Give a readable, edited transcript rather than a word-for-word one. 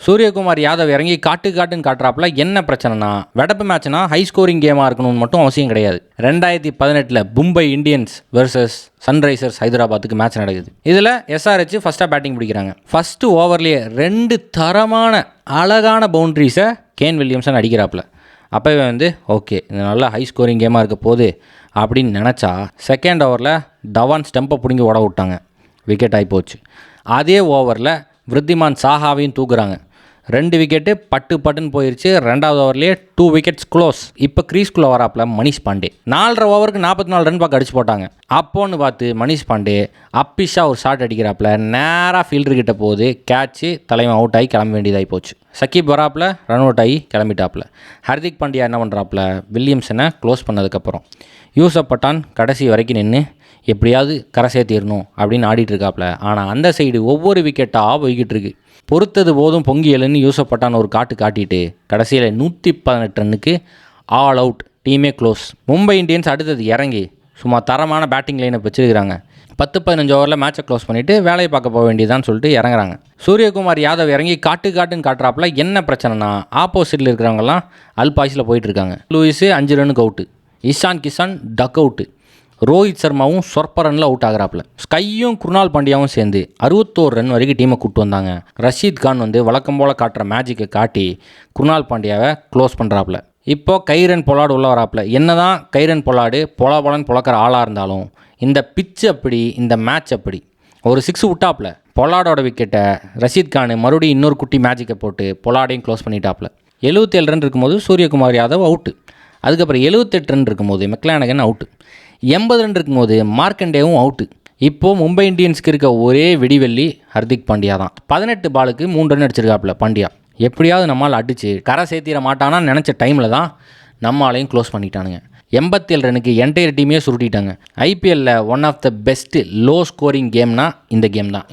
சூரியகுமார் யாதவ் இறங்கி காட்டுன்னு காட்டுறாப்புல. என்ன பிரச்சனைனா, வெடப்பு மேட்ச்னா ஹை ஸ்கோரிங் கேமாக இருக்கணும்னு மட்டும் அவசியம் கிடையாது. 2018 மும்பை இந்தியன்ஸ் வெர்சஸ் சன்ரைசர்ஸ் ஹைதராபாத்துக்கு மேட்ச் நடக்குது. இதில் எஸ்ஆர்ஹெச் ஃபஸ்ட்டாக பேட்டிங் பிடிக்கிறாங்க. ஃபஸ்ட்டு ஓவர்லேயே 2 தரமான அழகான பவுண்ட்ரிஸை கேன் வில்லியம்சன் அடிக்கிறாப்புல. அப்போவே ஓகே, இது நல்லா ஹை ஸ்கோரிங் கேமாக இருக்க போகுது அப்படின்னு நினச்சா, செகண்ட் ஓவரில் தவான் ஸ்டெம்பை பிடுங்கி ஓட விட்டாங்க. விக்கெட் ஆகி போச்சு. அதே ஓவரில் விருத்திமான் சாஹாவையும் தூக்குறாங்க. 2 விக்கெட்டு பட்டுன்னு போயிடுச்சு. 2வது ஓவர்லேயே 2 விக்கெட்ஸ் க்ளோஸ். இப்போ க்ரீஸ்குள்ளே வராப்பில் மணிஷ் பாண்டே 4.5 ஓவருக்கு 44 ரன் பார்க்க அடிச்சு போட்டாங்க. அப்போன்னு பார்த்து மணிஷ் பாண்டே அப்பிஷாக ஒரு ஷாட் அடிக்கிறாப்புல. நேராக ஃபீல்டர்கிட்ட போகுது. கேட்ச்சு, தலைவன் அவுட் ஆகி கிளம்ப வேண்டியதாகி போச்சு. சக்கீப் வராப்பில் ரன் அவுட் ஆகி கிளம்பிட்டாப்புல. ஹர்திக் பாண்டியா என்ன பண்ணுறாப்புல, வில்லியம்சனை க்ளோஸ் பண்ணதுக்கப்புறம் யூசப் பட்டான் கடைசி வரைக்கும் நின்று எப்படியாவது கரை சேர்த்திடணும் அப்படின்னு ஆடிட்டுருக்காப்புல. ஆனால் அந்த சைடு ஒவ்வொரு விக்கெட்டாக போய்கிட்டு இருக்கு. பொறுத்தது போதும் பொங்கி எழுன்னு யூசப் பட்டான் ஒரு காட்டிட்டு கடைசியில் 118 ரன்னுக்கு ஆல் அவுட். டீமே க்ளோஸ். மும்பை இந்தியன்ஸ் அடுத்தது இறங்கி சும்மா தரமான பேட்டிங் லைனை வச்சுருக்கிறாங்க. 10-15 ஓவரில் மேட்சை க்ளோஸ் பண்ணிவிட்டு வேலையை பார்க்க போக வேண்டியதான்னு சொல்லிட்டு இறங்குறாங்க. சூரியகுமார் யாதவ் இறங்கி காட்டுன்னு காட்டுறாப்புல. என்ன பிரச்சனைனா, ஆப்போசிட்டில் இருக்கிறவங்கலாம் அல்பாய்ஸில் போயிட்டுருக்காங்க. லூயிஸு 5 ரன்னுக்கு out. Ishan Kishan duck out. Rohit சர்மாவும் சொற்ப ரனில் அவுட் ஆகிறாப்புல. ஸ்கையும் குருணால் பாண்டியாவும் சேர்ந்து 61 ரன் வரைக்கும் டீமை கூப்பிட்டு வந்தாங்க. ரஷீத் கான் வழக்கம் போல் காட்டுற மேஜிக்கை காட்டி குருணால் பாண்டியாவை க்ளோஸ் பண்ணுறாப்புல. இப்போது கைரன் பொலாடு உள்ள வராப்புல. என்ன தான் கைரன் பொலாடு பொலன்னு பொழக்கிற ஆளாக இருந்தாலும் இந்த பிச்சு அப்படி, இந்த மேட்ச் அப்படி. ஒரு 6 விட்டாப்புல. பொலாடோட விக்கெட்டை ரஷீத் கான் மறுபடியும் இன்னொரு குட்டி மேஜிக்கை போட்டு பொலாடையும் க்ளோஸ் பண்ணிட்டாப்புல. 77 ரன் இருக்கும்போது சூரியகுமார் யாதவ் அவுட்டு. அதுக்கப்புறம் 78 ரன் இருக்கும்போது மெக்லானகன் அவுட்டு. 80 ரன் இருக்கும்போது மார்க்கண்டேவும் அவுட்டு. இப்போது மும்பை இந்தியன்ஸுக்கு இருக்க ஒரே வெடிவெள்ளி ஹர்திக் பாண்டியா தான். 18 பாலுக்கு 3 ரன் அடிச்சிருக்காப்புல பாண்டியா. எப்படியாவது நம்மளால் அடித்து கரை சேர்த்திட மாட்டானான்னு நினச்ச டைமில் தான் நம்மளாலையும் க்ளோஸ் பண்ணிட்டானுங்க. 87 ரனுக்கு என்டையர் டீமே சுருட்டிட்டாங்க. ஐபிஎல்லில் one of the best low scoring கேம்னா இந்த கேம் தான்.